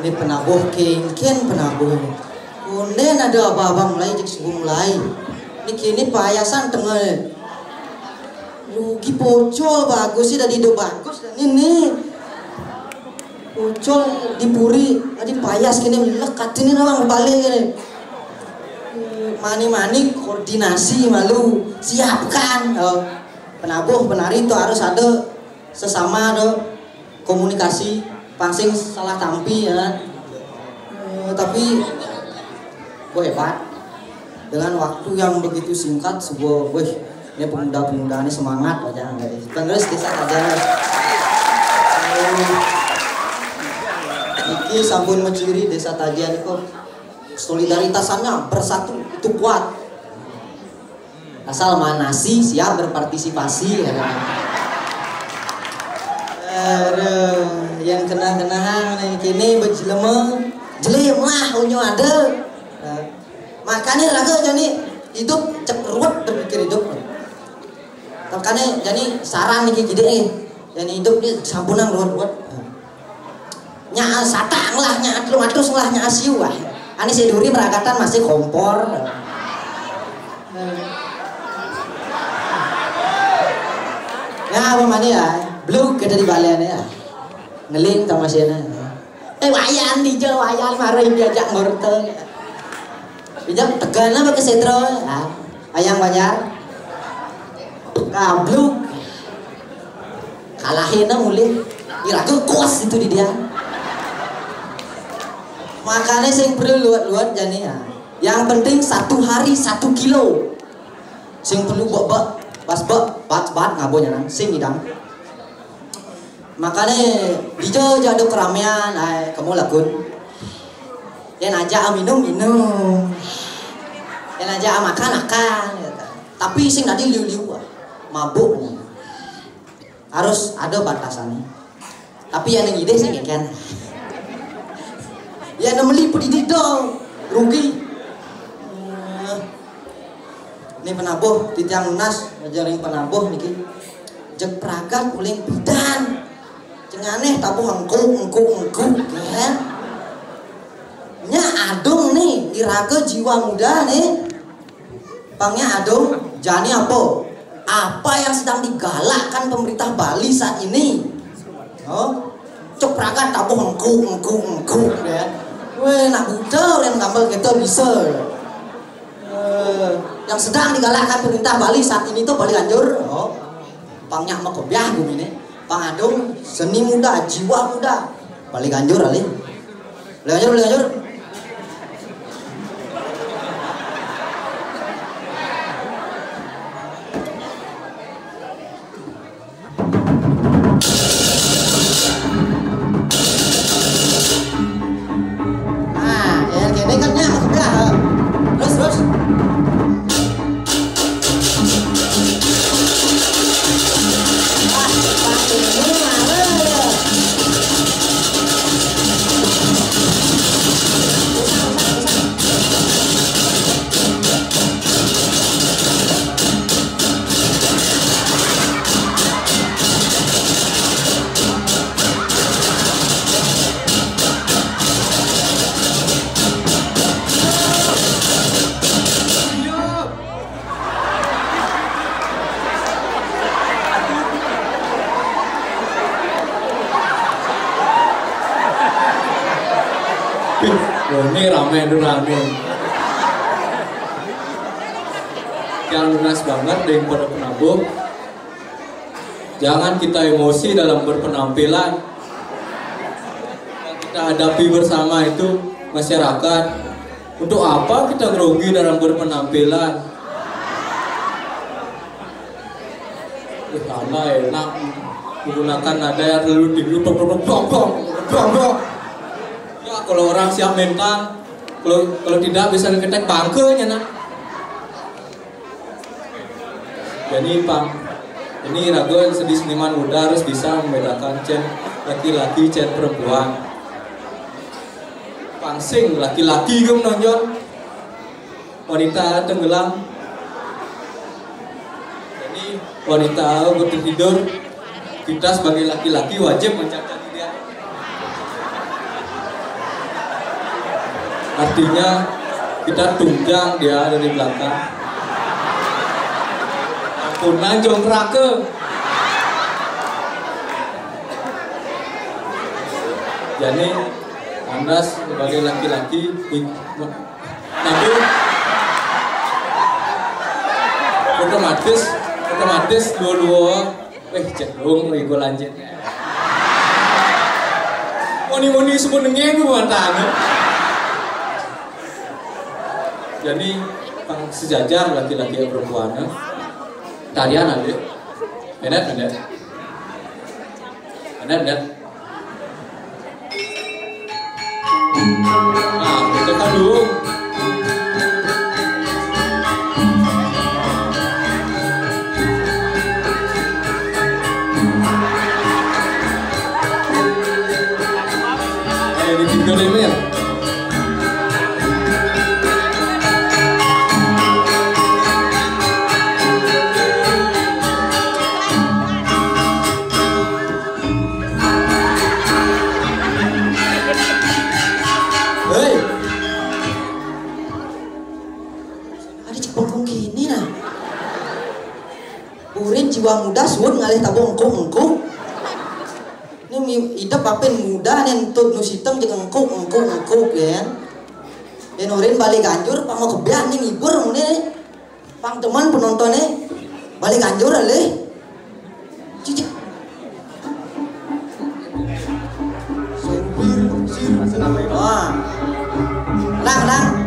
Ini penabuh ken penabuh. Kunen ada abang mulai cek subuh mulai. Ini payasan tengah. Rugi pocol bagus sih dari do bagus dan ini. Pocol dipuri, adi payas kini lekat ini orang balik ini. Mani-mani koordinasi malu siapkan. Penabuh penari itu harus ada sesama komunikasi. Pangsing salah tampi ya. Tapi gue hebat dengan waktu yang begitu singkat sebuah ini pemuda-pemuda ini semangat aja guys. Terus kisah aja. Iki sampun mencuri desa Tajian itu solidaritasannya bersatu itu kuat. Asal manasi siap berpartisipasi ya. Yang kena-kenaan kini berjelema jelim lah unyu ada. Makanya raga jadi hidup cek ruwet berpikir hidup. Makanya jadi saran nih gede nih. Jadi hidup dia sampunan ruwet-ruwet. Nya satang lah, nya atlus lah, nya asiu lah. Ani seduri merakatan masih kompor. Ya apa mana ya? Blue kita di balian ya. Ngeling sama siana. Wayan di Jawa, wayan marahin diajak ngorte. Bijak tegan apa ke setro? Ayang banyak. Gabluk. Kalahin mulai. Iraga kuas itu di dia. Makanya saya perlu luat-luat jani ya. Yang penting 1 hari 1 kilo. Sing perlu bak bat ngabonya nang sing idang. Makanya dijauh jadu keramaian, kamu lakukan. Yang aja minum, yang aja makan. Tapi sing tadi liu-liu, mabuk. Harus ada batasannya. Tapi yang ide sih kan. Ya nemeli pedidit dong, rugi. Ini penabuh di tiang lunas, ngajarin penabuh niki. Jek pragat uling bidan. Aneh tabuh engkuk kan. Nya adung nih iraga jiwa muda nih. Pangnya adung jani apa yang sedang digalakkan pemerintah Bali saat ini. Cok pragat tabuh engkuk kan. Weh nak budal yang gambar kita bisa. Yang sedang digalakkan pemerintah Bali saat ini tuh Bali Ganjur. Pangnya mah kopiah gue ini. Pangadung seni muda, jiwa muda. Bali Ganjur ali. Bali Ganjur. Ini rame. Yang lunas banget dengan para penabuh. Jangan kita emosi dalam berpenampilan. Yang kita hadapi bersama itu masyarakat. Untuk apa kita grogi dalam berpenampilan? Karena enak menggunakan nada yang terlalu tinggi. Ya kalau orang siap mental, kalau tidak bisa ngeketek bangkenya nak. Jadi ini ragu sedih seniman muda harus bisa membedakan cen laki-laki cen perempuan. Pangsing laki-laki kan menonjol, wanita tenggelam. Jadi wanita bertidur, kita sebagai laki-laki wajib menjaga dia. Artinya kita tunjang dia dari belakang. Ampunan jongkrake. Jadi Anda sebagai laki-laki tapi otomatis dua-dua cenderung ego lanjut. Moni sebenarnya gue mantap. Jadi sejajar laki-laki dan perempuan. Tarian ada. Benar. Nah, kita kan dulu. Ini tiga lemir. Jiwa muda suun ngalih tabung engkung. Ini hidup apin muda nih untuk nusiteng jeung engkung ya. Dan urin balik anjur pang mau kebian nih ngibur nih. Pang teman penontonnya balik anjur alih. Cicik. Wah. Nang.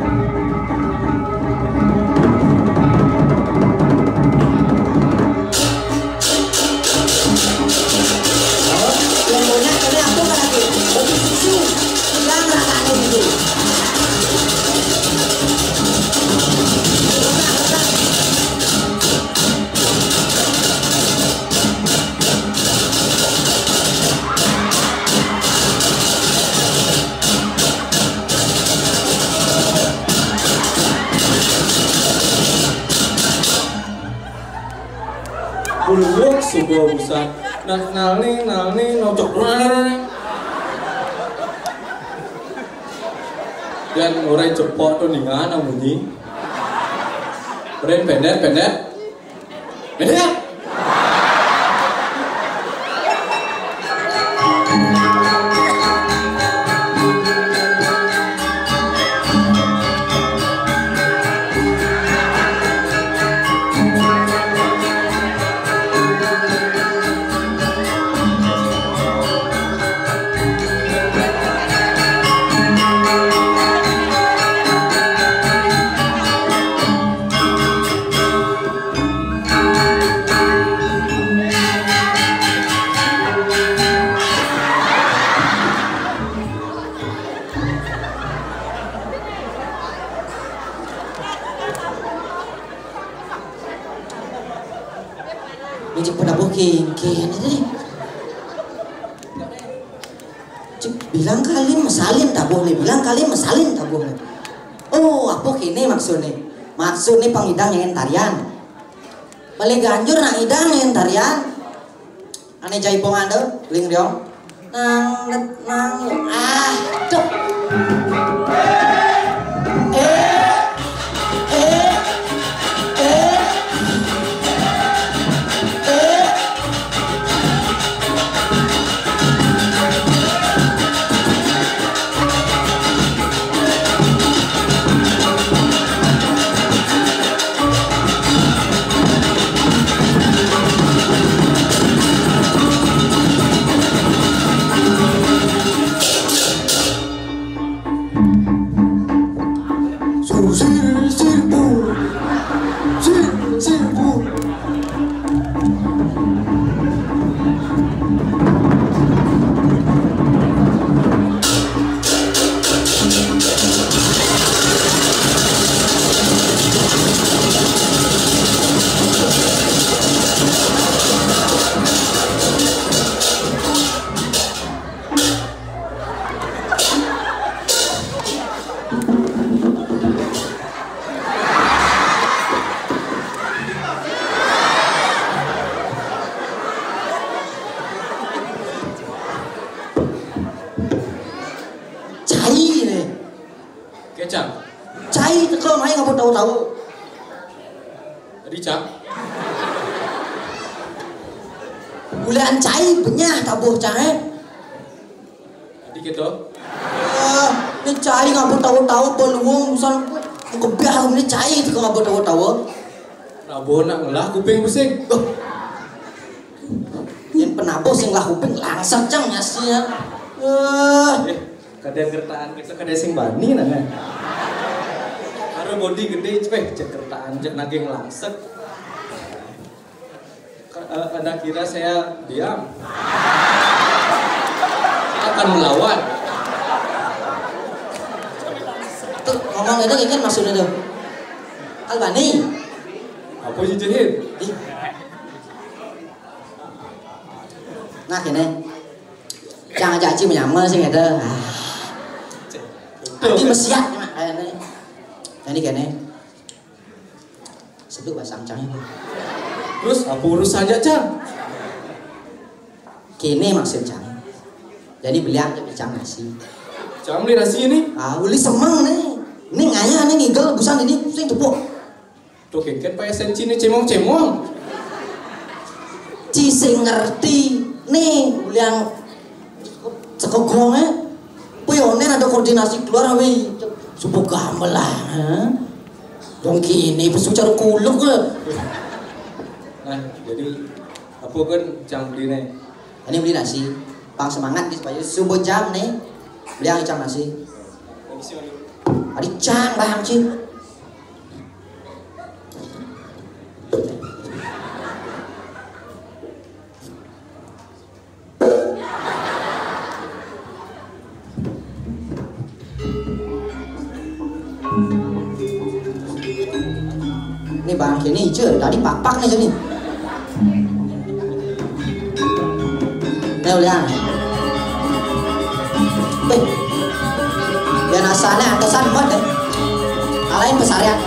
Buluk sebuah busan nalni nojok dan orang cepot tuh ningan bunyi orang pendek Cik pada booking nih. Cik bilang kalian mesalin tabuh nih, Oh, apa kini maksudnya pangidang yang tarian. Balik ganjur nak idang yang tarian. Ane jaipongan tuh, ling diong. Nang, tuh. bulan cai benyah tabuh cai. Dikit dong. Ini cai ngabur tahu-tahu peluang misal kebiah ini cai itu ngabur tahu-tahu. Rabu nak ngelah kuping pusing. Yang penabuh sing lah kuping langsung cang ngasihnya. Kadang kertaan kita kadang sing bani nana. Karo body gede cepet cek kertaan cek naging langsek. Anda kira saya diam? Saya akan melawan. Tuh ngomong itu kan maksudnya tuh. Albani. Apa sih jahit? Nah kene. Jangan janji menyamel sih gitu. Nanti mesiak mak kayaknya. Jadi kene. Sebut bahasa cangnya. Terus apa urus saja Cang? Kene maksud cang. Jadi beliau jadi cang nasi. Cang beli nasi ini? Uli semang nih. Ini ngayah nih ngigel busan ini sing tepuk. Tuh keket pakai senci nih cemong-cemong. Ci sing ngerti nih beliau sekogongnya. Puyonen ada koordinasi keluar awi. Subuh gamel lah. Dong kini pesu cara kuluk ke. Nah, jadi apa kan Cang beli nih? Ini beli nasi. Pang semangat nih supaya subuh jam nih. Beliau cang nasi. Adi cang bang cing. Ini bang kini hijau tadi pak nih jadi. Nih lihat. Ya nasanya atasan buat deh. Alain pesarian.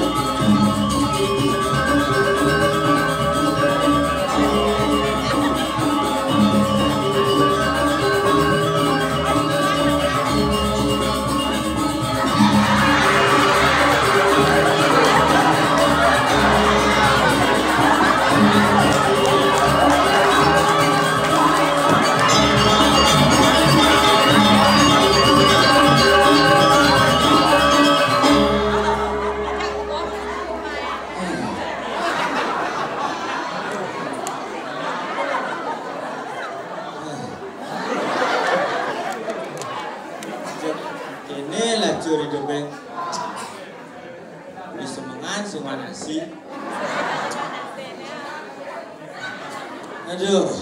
Aduh,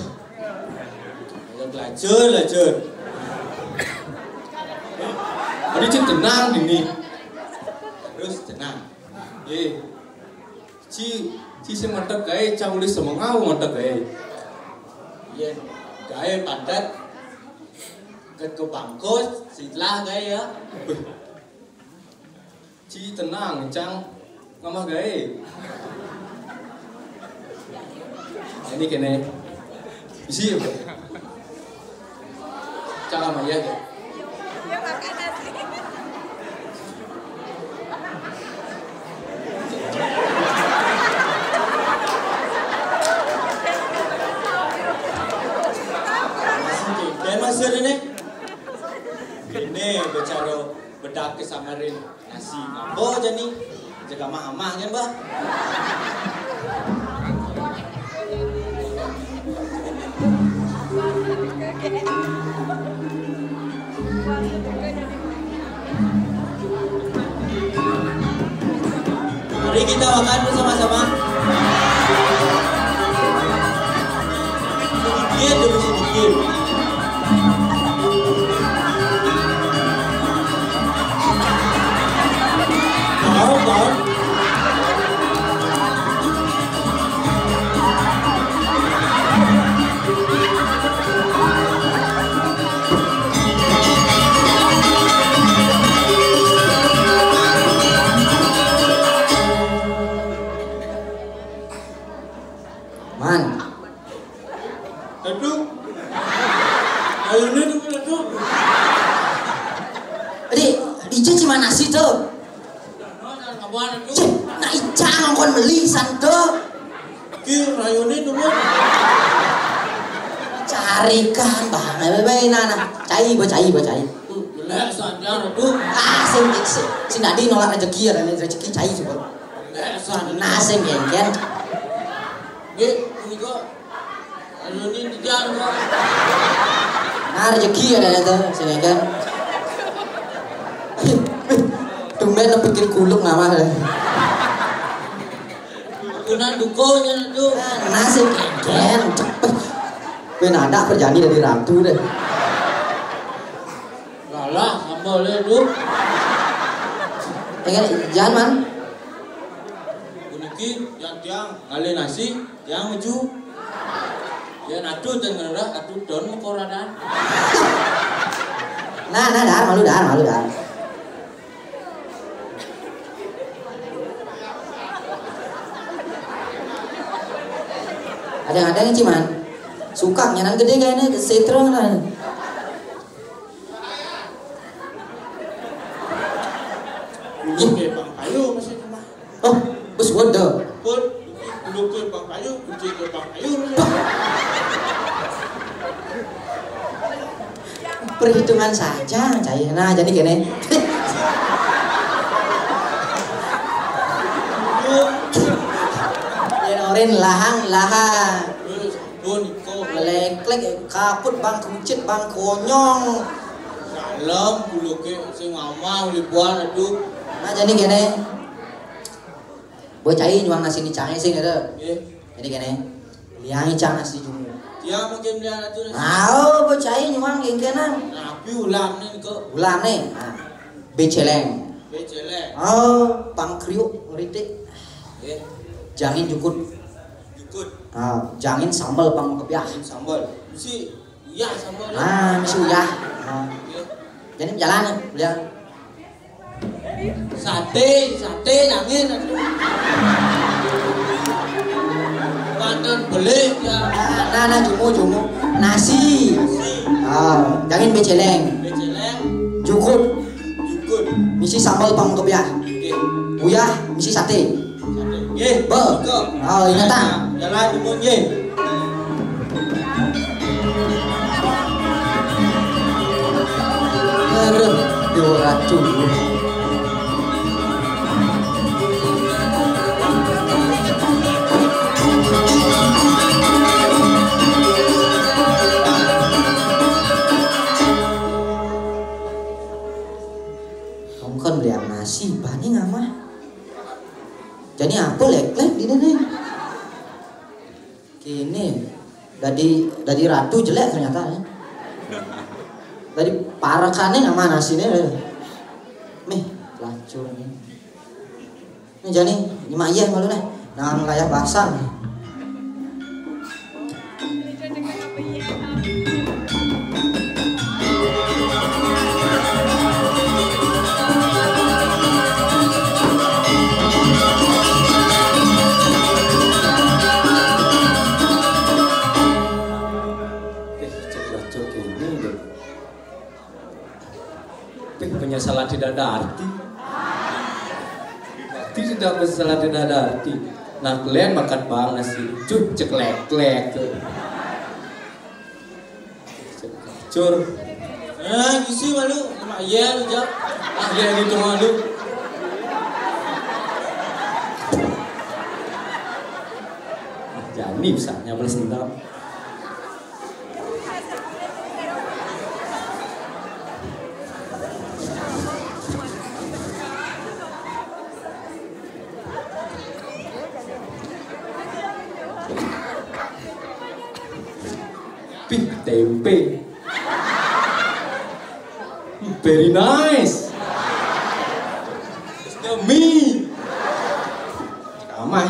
belajar. Tadi cik tenang dini. Terus tenang. Ci semantak gaya Cang ulis semangau mantak gaya. Iya, gaya padat. Ke bangkos, setelah gaya. Ci tenang, Cang ngamah gaya. Ini kene isi apa? Cang sama ya ke? Masih ini? Ini bicara bedak kesamarin nasi ngabo jadi jaga mah kan bah? Mari kita makan bersama-sama. Sedikit demi sedikit. Bawang. Man. Aduh. Ayo aduh. Ije cuma nasi tuh. Nah icang kon meli santo. Ki rayone dulu. tarikan bang bebe nana cai. Lek sanjang tuh. Sing tadi nolak rezeki ada rezeki cai coba. Lek sanjang. Nah sing gen. Ini kok. Ini tidak kok. Nah rezeki ada itu sing gen. Tumben bikin kuluk nama. Kunan dukonya tuh. Nah sing gen cepet. Ada perjani dari ratu deh. Lah, sambal itu. Pengen jangan man. Uniki yang tiang ngalih nasi, tiang maju. Ya atuh dengan atuh don koradan. Nah, malu dar. Ada yang ciman. Suka nyanan gede kayaknya setrong lah. Oke, Bang Kayu masih cuma. Oh, bos waduh. Pun duduk ke Bang Kayu, kunci ke Bang Kayu. Perhitungan saja, cahaya. Nah, jadi gini. Oren lahang. Pun kok Lek kaput bang kucit bang konyong. dalam bulu ke sing ngomong ribuan aduh. Nah jadi gini. Boy cai nyuang nasi ni cai sing ada. Jadi gini. Liang icang nasi jumu. Dia mungkin dia aduh nasi. Nah, boy cai nyuang genggenan. Nabi ulam ni kok. Ulam nih. Nah, beceleng. Beceleng. Oh, pangkriuk ngeritik. Jangin jukut. Jangin sambal pang kepiah. Sambal. Mesti uyah sambal. Mesti uyah. Jadi jalan lihat. Sate jangin. Mantan beli ya. Nah, jumu. Nasi. Jangin beceleng. Jukut. Misi sambal pang kepiah. Uyah misi sate. Ye, Bo. Oh, ingat tak? Jalan jumun ye. Dua racun. Kamu kan beli nasi, bani ngamah. Jadi apa lek di nih? Kini dari ratu jelek ternyata ya. Dari parakannya nggak mana sini nih lacur nih. Ini jadi lima iya malu nih. Nah layak basah. Penyesalan tidak ada arti. Berarti sudah penyesalan tidak ada arti. Nah kalian makan banget sih. Cek lek tuh. Cur. Gisi malu, lumayan aja. Lihat gitu malu. Jani bisanya balas dendam. Tempe. Very nice. It's the me. Kamai.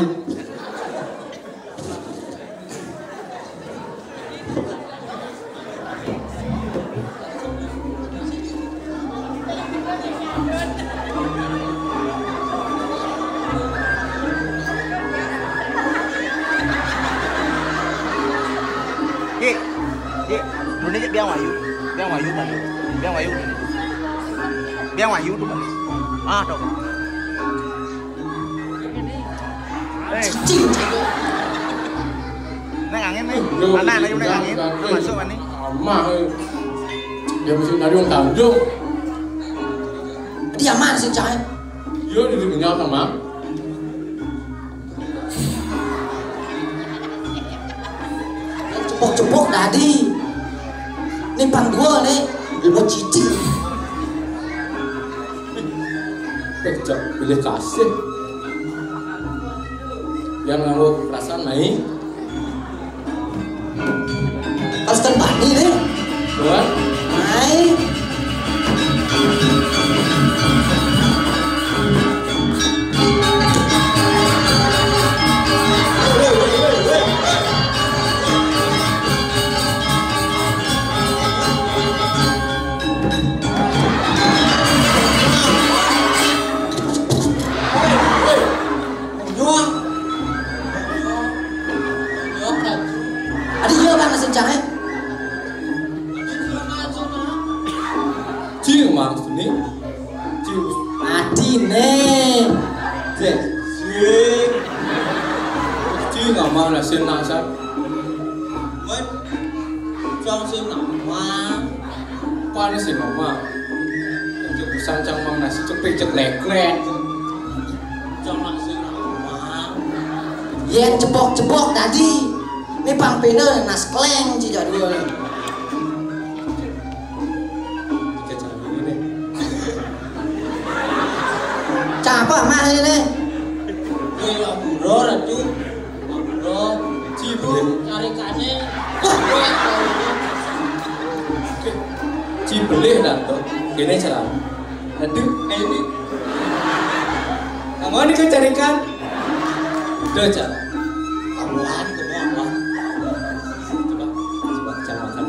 Ini biang wayu tadi. Biang wayu tu. Dok. Naik angin nih. Anak lagi naik angin. Masuk mana nih? Amah. Dia mesti dari orang Tanjung. Dia mana sih cai? Yo di minyak sama. Cepok-cepok tadi. Ini pang dua nih. Ilmu cici. Kecap pilih kasih. Yang nganggo perasaan naik. Harus terbani deh. Buat. Naik. Cium maksudnya, cium. Mati nih. Cium nggak mau lah senang sah. Mất trong sinh nama Panas sih mama. Cuk sancang mang nasi cuk pecek leklek. trong lại sinh nama Yen cepok-cepok tadi. Ini pang pena nas kleng cija dua nih. Capa mah ini? Gue lah buro lah cu buro cibu cari kane Cibelih dah tuh. Gini cara. Aduh, ini. Kamu ini kau carikan. Udah cara. kawan semua apa Coba cara makan.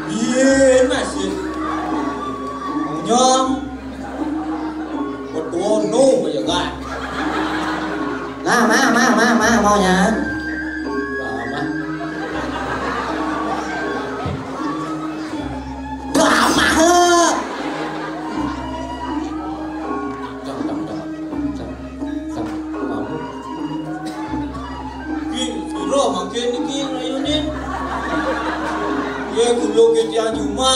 iya masih nyom betul nu bây giờ Nah, maunya. Lama. Lama. Kamu. Kiro makin ini rayunin ya kulo kita cuma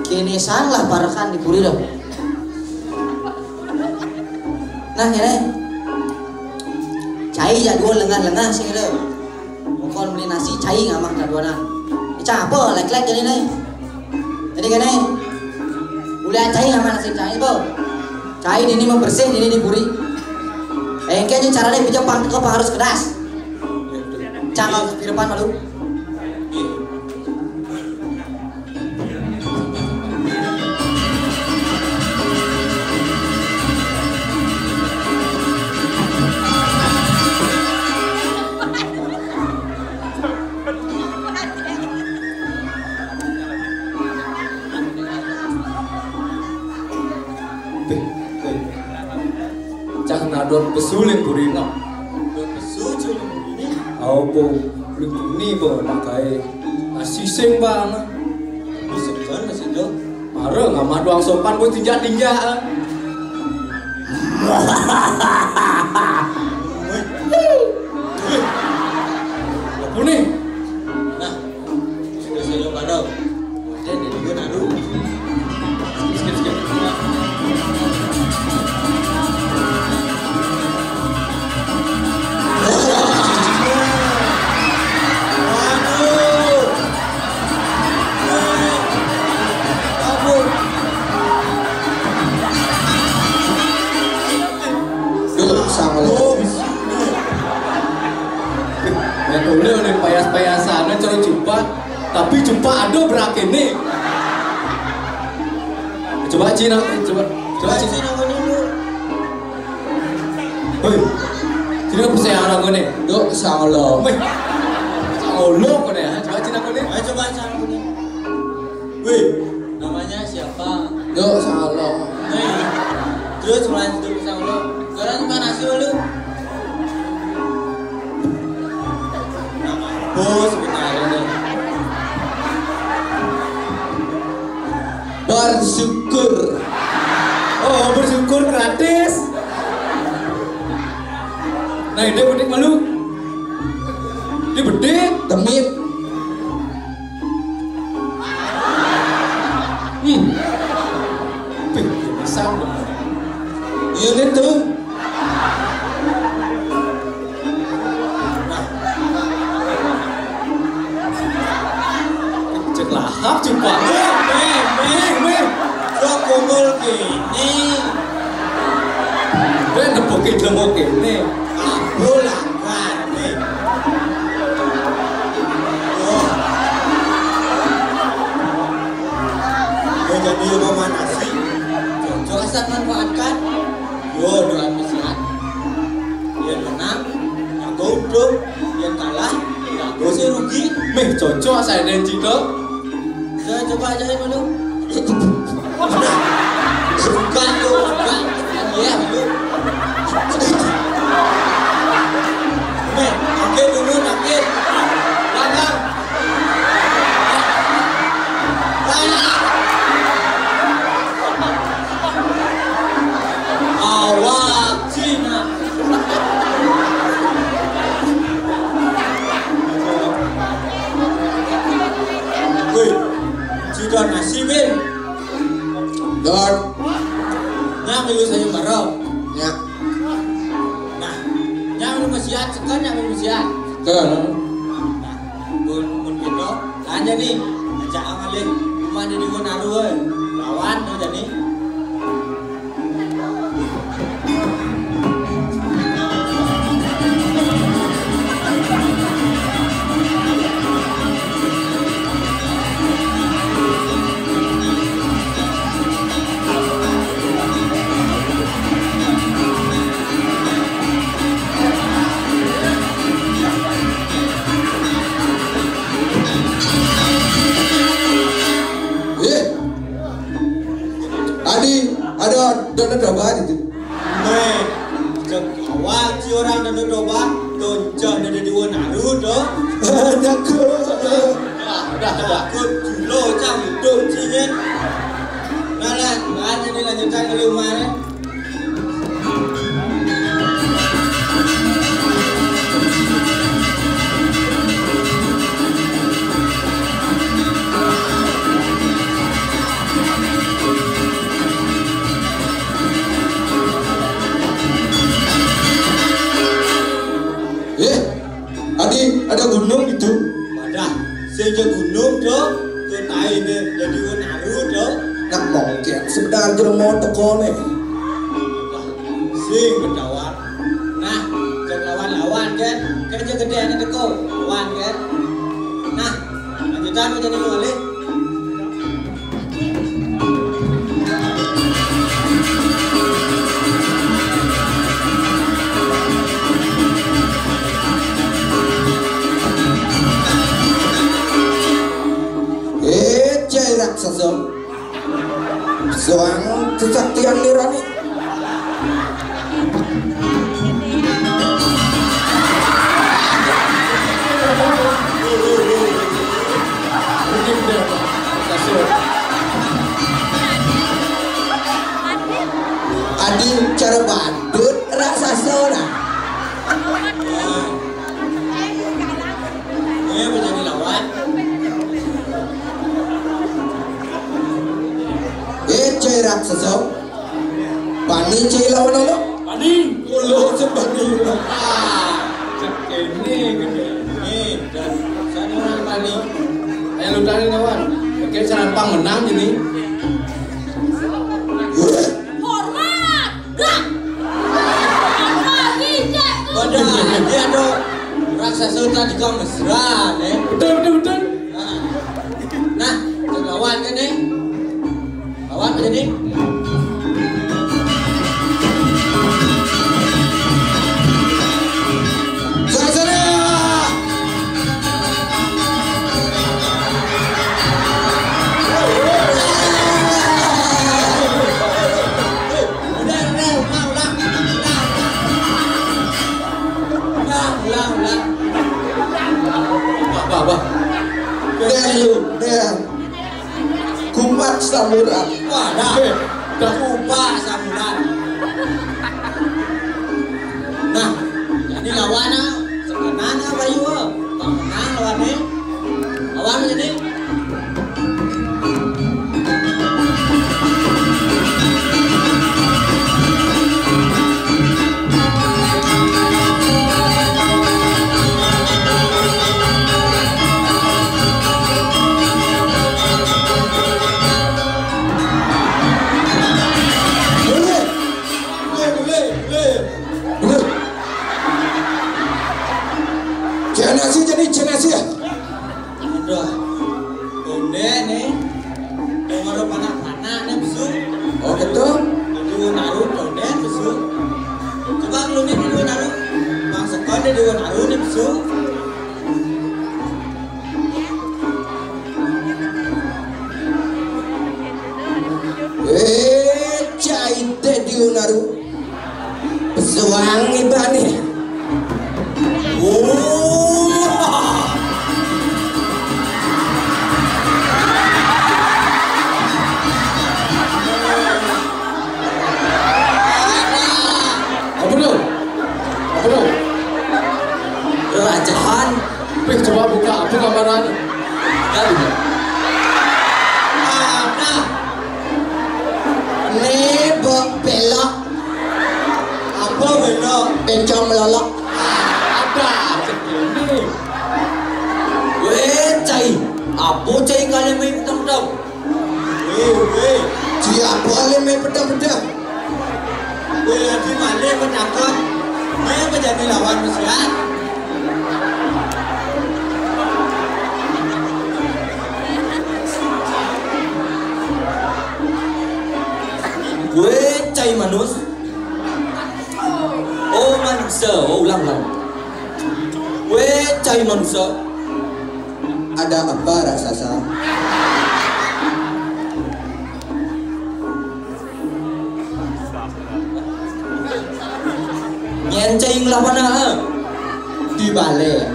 Kini salah parakan di puri dong. Nah ini, cai jadwal lengah sih ini. Mungkin beli nasi cai nggak mak jadwalnya. Apa lek-lek jadi nih. Jadi gini, boleh cai nggak nasi cai bu? Cai ini mau bersih ini di puri. Kayaknya caranya bijak pang harus keras. Cangkal di depan malu. Jangan nadon pesuling burina. suju ini Aku belum ni pun pakai asising bang. bisa kan masih dong Marah nggak mah doang sopan gue tinjak. Apa nih? nah sudah saya nyoba dong dan jadi gue nadu Sikit. Ya boleh oleh payas-payasan cara jumpa, tapi jumpa ada berakhir nih. Coba Cina, coba Cina. sih namanya dulu Hei, Cina percaya orang gue nih. dok salah Wih, Allah kau nih, coba Cina kau nih. ayo coba cara punya wih namanya siapa Dok salah. nih terus mulai hidup sama lo sekarang gimana sih lu nama sebenarnya. Bersyukur. Oh, bersyukur gratis. Nah, ini bedik malu. Ini bedik temit. Bisa. Ini tuh. Cek lahap coba. Kok kumpul gini? Dia nepokin demok ini. Aku lah nih. Jadi rumah nasi. Cocok asal manfaatkan. Yo doa mesiat. Yang menang, yang untung, yang kalah, yang sih rugi. Meh cocok saya dan Cito. Saya coba aja dulu. Bukan tuh, bukan. Iya dulu. Meh, nakir dulu, nakir. Belakang. Awak Cina. Woi, sudah nasi bin. Don. Nyak milu sayur barau. Ya. Nah, nyak milu mesiat sekarang nyak milu mesiat. Kan. Nah, mun gitu, aja nih, ajak amalin. Cuma ada di Wonaru, lawan tuh jadi. Ada coba gitu. Nih, awal si orang dan coba, tonjok dari di Wonaru tuh. Udah takut dulu cang hidup sini. Nah lah, aja nih lanjutkan ke rumahnya. Ada gunung itu. Wadah, sejak gunung dong, tuh naik dari Wonaru dong. Nak mungkin sebenarnya mau teko nih. Sing berdawan. Nah, jangan lawan kan? Kerja gede anak teko, lawan kan? Nah, lanjutan jadi balik. Raksasa soang kesaktian nirani. Adi cara badut raksasa lah. Ini menjadi lawan. Cai raksasa pani cai lawan lo Pani lo sebani cek ini gede nih dan saya orang pani lu tadi lawan oke cara pang menang ini hormat dak hormat hijau wadah dia ada raksasa tadi kau mesra nih betul nah cek lawan kan nih lawan jadi Kumat samurai. Wah, dah. Dah ubah samurai. Nah, jadi lawannya sekenan apa yuk? Bang menang lawannya. Lawan jadi. Jenasi jadi jenasi ya? Udah. Udah nih. Dengar panak-panak nih bisu. Oh gitu? Itu naruh udah bisu. Coba lu nih dulu naruh. Bang Sekon dia dulu naruh nih bisu. Caite diunaru. Pesuang ibane. Kerajaan. Coba buka gambaran. Ya benar. Ini belok. Apa belok? Bencong melolok. Ada ini. Weh cai. Apa cai kalian main pedang-pedang? Weh. Siapa kalian main pedang-pedang? Weh lagi mana menangkap? Saya menjadi lawan Mesir. Gue cai manus. Oh manusia, oh ulang. Gue cai manusia. Ada apa raksasa? Nyencing lawan di balai.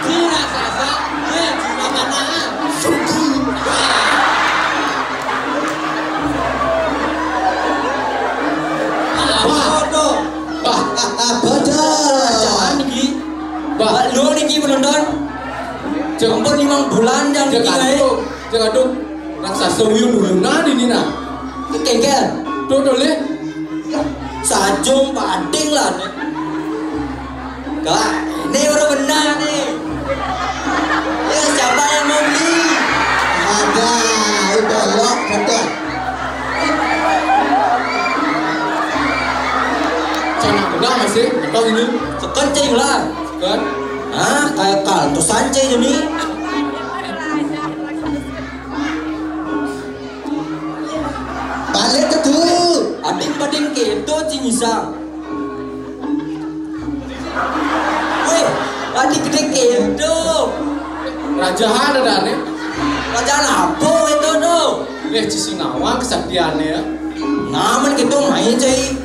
Di raksasa, di mana? Jangan niki. Lu niki penonton. Ampun 5 bulan yang Jangan dong. Raksasa uyun-uyunan ini nah. Kengkel. Dole. Sajung pading lah nih. Kak, ini baru benar nih. Ya siapa yang mau beli? Ada, udah lock betul. Cana benar masih. Atau ini? Sekencing lah. Kan? Ah, kayak kaltu sancai ini. Balik ke tuh. Ading-ading gitu cingisang. Weh, adik gede gitu. Rajahan ada nih. Raja apa itu tuh? Cisinawa kesaktiannya ya. Namun gitu main cai.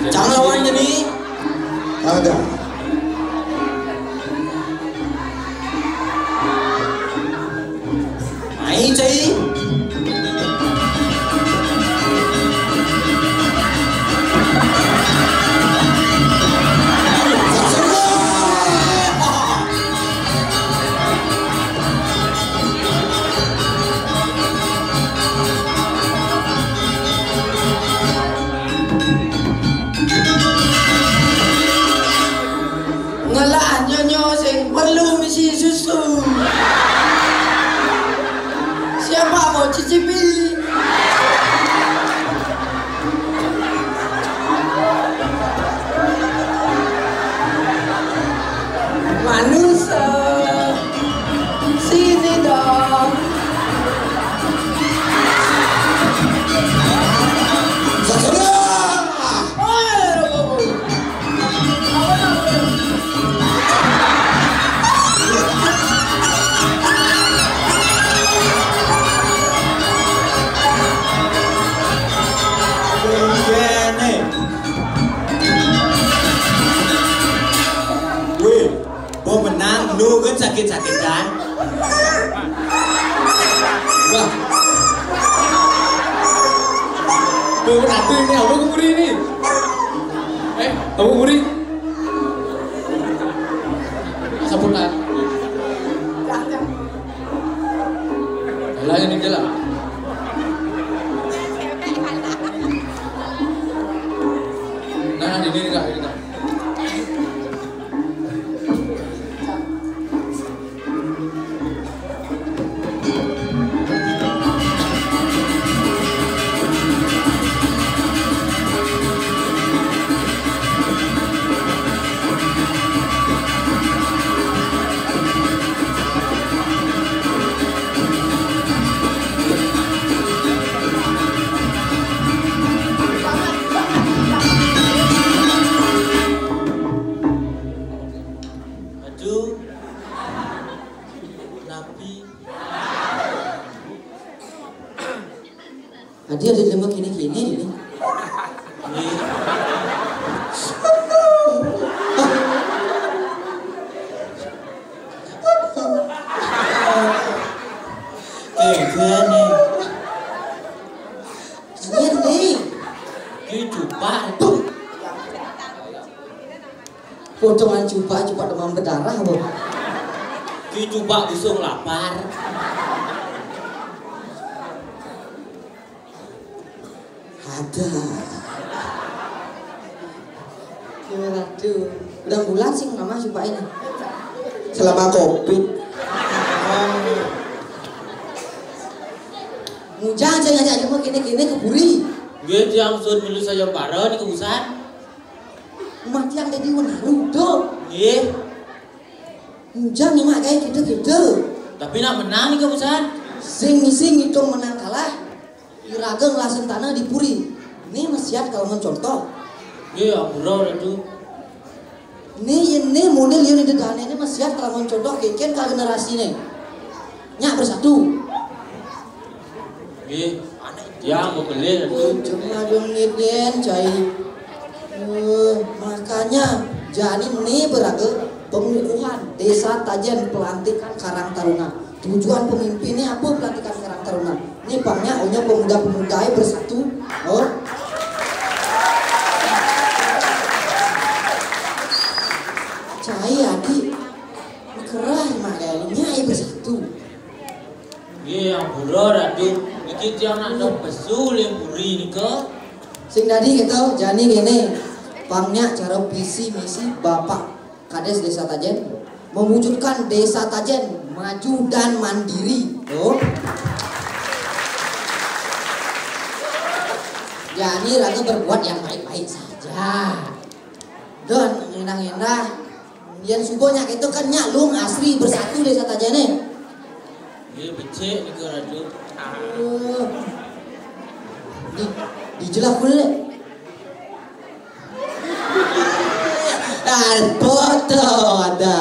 Jangan lawan jadi. Ada. Main cai. Ngelaan nyonya sing perlu misi susu. Siapa mau cicipi? Manusia, sini dong. sakit-sakitan. Wah. Berarti ini apa kemuri ini? Apa kemuri? Sapunan. Jalan ini jalan. Nah ini enggak ini enggak. Dia ada lembek gini-gini ini. Gini. Ini. Ini cupa. Potongan cupa demam berdarah, Bu. Ini cupa busung lapar. Ada. Aduh, udah bulan sih mama coba ini. Selama COVID. Mujang aja ngajak mau gini-gini ke buri. Gue yang sun milu saja para di kebusan. Mati yang jadi menaruh dong. Iya. Mujang nih mak kayak gitu. Tapi nak menang di kebusan. Sing hitung menang kalah. Irageng langsung tanah di puri. Ini masih kalau mencontoh. Iya, bro itu. Ini model yang di dana ini masih kalau mencontoh keken kalau generasi ini. Nyak bersatu. Iya, yang mau beli itu. Cuma dong ngiden cai. Makanya jadi ini beragam pengukuhan Desa Tajen pelantikan Karang Taruna. Tujuan pemimpinnya apa pelantikan Karang Taruna? Ini pangnya ohnya pemuda-pemuda bersatu. Oh. Cai adik kerah makanya bersatu. Iya, bro itu. Dikit yang nak pesul yang buri ni ke. Sing tadi gitu, jani gini. Pangnya cara visi misi Bapak Kades Desa Tajen mewujudkan Desa Tajen maju dan mandiri. Oh. Jani raga berbuat yang baik-baik saja. Dan enak-enak. Yang sugonya itu kan nyaklung asri bersatu Desa Tajen nih. Iya becek ni ke radu. Dijelas boleh. Foto ada.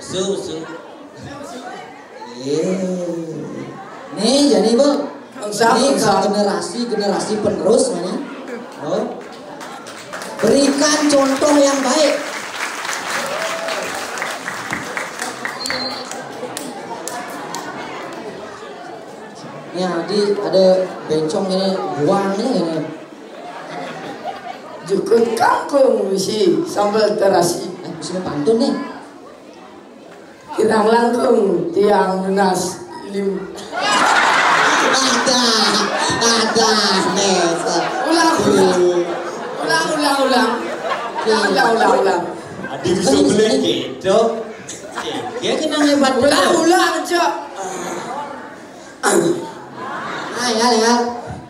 Su. Nih jadi bang. Ini generasi penerus mana? Oh. Berikan contoh yang baik. Ya, ada bencong ini buang ini. Jukut kangkung misi sambal terasi. Bisa pantun nih. Kirang langkung tiang lunas lim. Ada nih. Ulang. Adik bisa beli gitu. Dia kena hebat. Ulang, Cok. Ayo.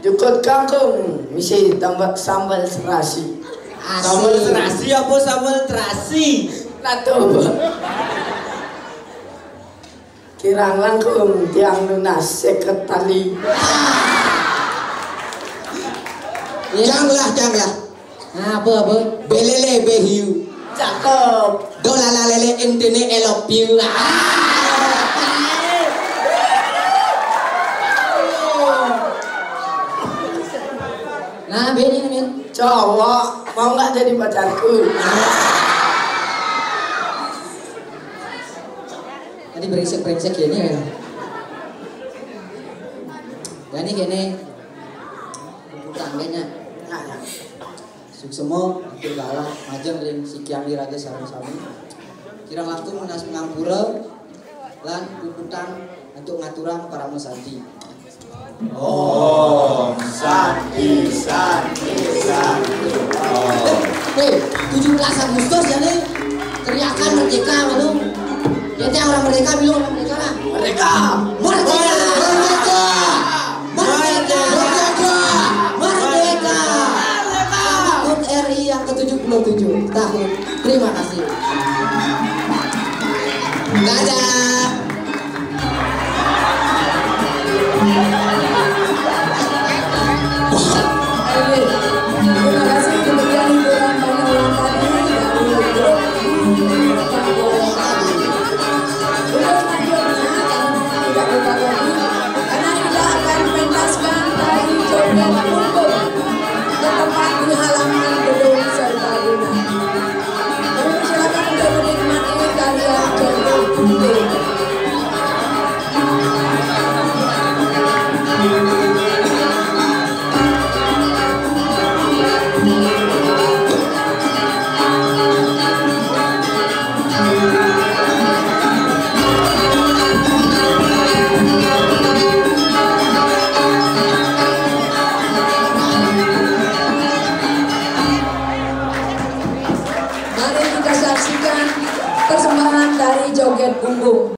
Jukut kangkung misi tambah sambal terasi. Sambal terasi apa sambal terasi? Nato. Kirang langkung tiang lunas seket tali. Janganlah. Apa? Belele behiu. Cakep. Dolala lele intine elopiu. Nah, Ben. Cowok mau nggak jadi pacarku? Tadi brengsek ini ya. Dan ini kene tangganya. Nah, suksemo atur galah majeng ring sikian dirage sareng-sareng. Kirang langkung menas mengampura lan puputan untuk ngaturan para mesati. Oh, Santi. 17 Agustus jadi teriakan merdeka malu. Ya teh orang merdeka bilang orang merdeka lah. Merdeka. Tahun RI yang ke-77 tahun. Terima kasih. Dadah. Terima kasih demikian hiburan pada malam tadi dari grup tidak berpagodi karena tidak akan mengentaskan dari joget